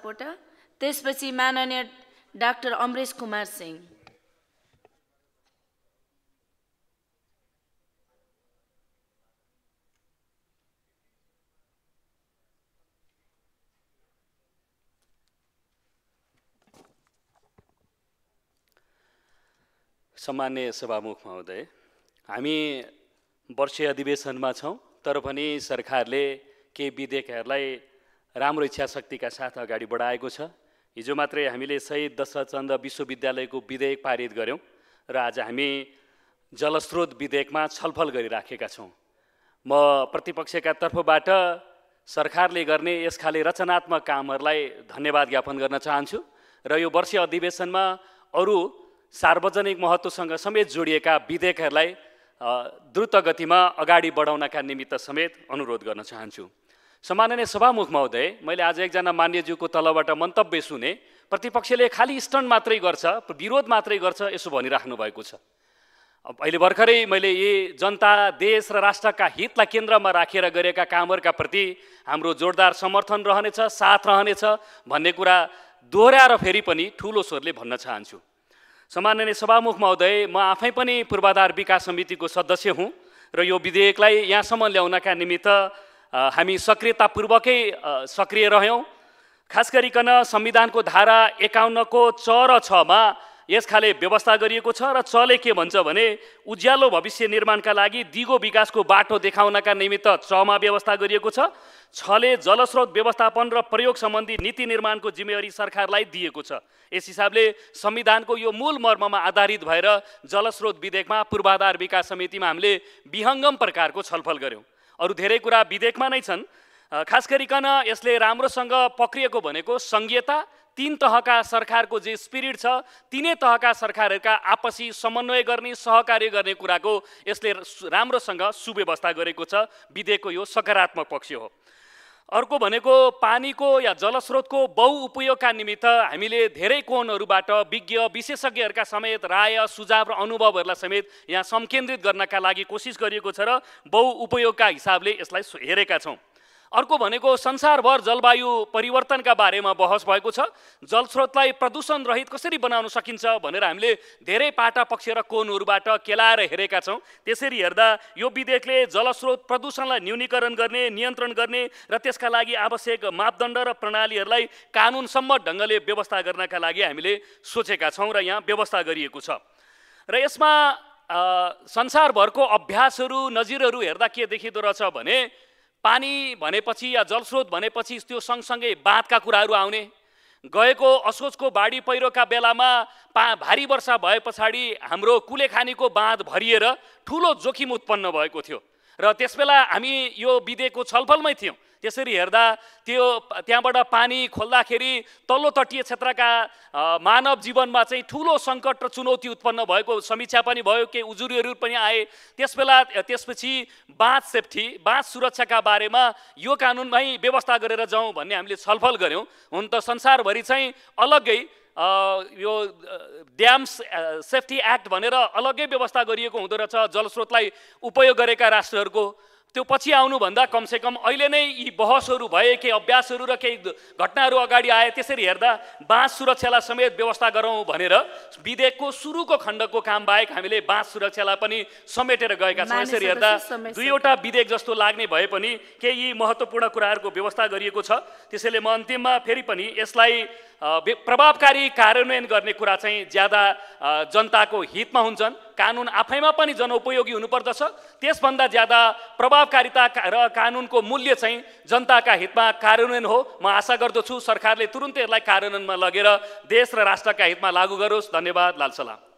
सापकोटा, त्यसपछि माननीय डाक्टर अमरेश कुमार सिंह। सम्माननीय सभामुख महोदय, हामी वर्षीय अधिवेशनमा छौँ, तर पनि सरकारले केही विधेयकहरूलाई राम्रो इच्छा शक्तिका साथ अगाडि बढाएको छ। हिजो मात्रै हामीले शहीद दशरथचन्द्र विश्वविद्यालयको विधेयक पारित गऱ्यौँ र आज हामी जलस्रोत विधेयकमा छलफल गरिराखेका छौँ। म प्रतिपक्षका तर्फबाट सरकारले गर्ने यस खाले रचनात्मक कामहरूलाई धन्यवाद ज्ञापन गर्न चाहन्छु र यो वर्षीय अधिवेशनमा अरू सार्वजनिक महत्त्वसँग समेत जोडिएका विधेयकहरूलाई द्रुत गतिमा अगाडि बढाउनका निमित्त समेत अनुरोध गर्न चाहन्छु। सम्माननीय सभामुख महोदय, मैले आज एकजना मान्यज्यूको तलबाट मन्तव्य सुने, प्रतिपक्षले खालि स्टन्ट मात्रै गर्छ, विरोध मात्रै गर्छ, यसो भनिराख्नु भएको छ। अहिले भर्खरै मैले यी जनता, देश र राष्ट्रका हितलाई केन्द्रमा राखेर गरेका कामहरूका प्रति हाम्रो जोरदार समर्थन रहनेछ, साथ रहनेछ भन्ने कुरा दोहोऱ्याएर फेरि पनि ठुलो स्वरले भन्न चाहन्छु। सम्माननीय सभामुख महोदय, म आफै पनि पूर्वाधार विकास समितिको सदस्य हुँ र यो विधेयकलाई यहाँसम्म ल्याउनका निमित्त हामी सक्रियतापूर्वकै सक्रिय रह्यौँ। खास गरिकन संविधानको धारा 51 को 4(6) मा यस खाले व्यवस्था गरिएको छ र चले के भन्छ भने उज्यालो भविष्य निर्माणका लागि दिगो विकासको बाटो देखाउनका निमित्त 6 मा व्यवस्था गरिएको छ। 6 ले जलस्रोत व्यवस्थापन र प्रयोग सम्बन्धी नीति निर्माणको जिम्मेवारी सरकारलाई दिएको छ। यस हिसाबले संविधानको यो मूल मर्ममा आधारित भएर जलस्रोत विधेयकमा पूर्वाधार विकास समितिमा हामीले विहङ्गम प्रकारको छलफल गऱ्यौँ। अरू धेरै कुरा विधेयकमा नै छन्। खास गरिकन यसले राम्रोसँग पक्रिएको भनेको संघीयता, 3 तहका सरकारको जे स्पिरिट छ, तिनै तहका सरकारहरूका आपसी समन्वय गर्ने, सहकार्य गर्ने कुराको यसले राम्रोसँग सुव्यवस्था गरेको छ। विधेयकको यो सकारात्मक पक्ष हो। अर्को भनेको पानीको या जलस्रोतको बहुउपयोगका निमित्त हामीले धेरै कोणहरूबाट विज्ञ विशेषज्ञहरूका समेत राय, सुझाव र अनुभवहरूलाई समेत यहाँ सम्केन्द्रित गर्नका लागि कोसिस गरिएको छ र बहुउपयोगका हिसाबले यसलाई हेरेका छौँ। अर्को भनेको संसारभर जलवायु परिवर्तनका बारेमा बहस भएको छ। जलस्रोतलाई प्रदूषण रहित कसरी बनाउन सकिन्छ भनेर हामीले धेरै पाटा पक्ष र कोणहरूबाट केलाएर हेरेका छौँ। त्यसरी हेर्दा यो विधेयकले जलस्रोत प्रदूषणलाई न्यूनीकरण गर्ने, नियन्त्रण गर्ने र त्यसका लागि आवश्यक मापदण्ड र प्रणालीहरूलाई कानुनसम्म ढङ्गले व्यवस्था गर्नका लागि हामीले सोचेका छौँ र यहाँ व्यवस्था गरिएको छ। र यसमा संसारभरको अभ्यासहरू, नजिरहरू हेर्दा के देखिँदो रहेछ भने पानी भनेपछि या जलस्रोत भनेपछि त्यो सँगसँगै बाँधका कुराहरू आउने। गएको असोजको बाढी पहिरोका बेलामा भारी वर्षा भए पछाडि हाम्रो कुलेखानीको बाँध भरिएर ठुलो जोखिम उत्पन्न भएको थियो र त्यसबेला हामी यो विधेयकको छलफलमै थियौँ। त्यसरी हेर्दा त्यहाँबाट पानी खोल्दाखेरि तल्लो तटीय क्षेत्रका मानव जीवनमा चाहिँ ठुलो सङ्कट र चुनौती उत्पन्न भएको समीक्षा पनि भयो, केही उजुरीहरू पनि आए। त्यसपछि बाँध सेफ्टी, बाँध सुरक्षाका बारेमा यो कानुनमै व्यवस्था गरेर जाउँ भन्ने हामीले छलफल गऱ्यौँ। हुन त संसारभरि चाहिँ अलग्गै यो ड्याम सेफ्टी एक्ट भनेर अलग्गै व्यवस्था गरिएको हुँदो रहेछ जलस्रोतलाई उपयोग गरेका राष्ट्रहरूको। त्यो पछि आउनुभन्दा कमसेकम अहिले नै यी बहसहरू भए, केही अभ्यासहरू र केही घटनाहरू अगाडि आए। त्यसरी हेर्दा बाँध सुरक्षालाई समेत व्यवस्था गरौँ भनेर विधेयकको सुरुको खण्डको काम बाहेक हामीले बाँध सुरक्षालाई पनि समेटेर गएका छौँ। यसरी हेर्दा दुईवटा विधेयक जस्तो लाग्ने भए पनि केही महत्त्वपूर्ण कुराहरूको व्यवस्था गरिएको छ। त्यसैले म अन्तिममा फेरि पनि यसलाई प्रभावकारी कार्यान्वयन गर्ने कुरा चाहिँ ज्यादा जनताको हितमा हुन्छन्। कानुन आफैमा पनि जनउपयोगी हुनुपर्दछ। त्यसभन्दा ज्यादा प्रभावकारिता र कानुनको मूल्य चाहिँ जनताका हितमा कार्यान्वयन हो। म आशा गर्दछु सरकारले तुरुन्तै यसलाई कार्यान्वयनमा लगेर देश र राष्ट्रका हितमा लागू गरोस्। धन्यवाद। लाल सलाम।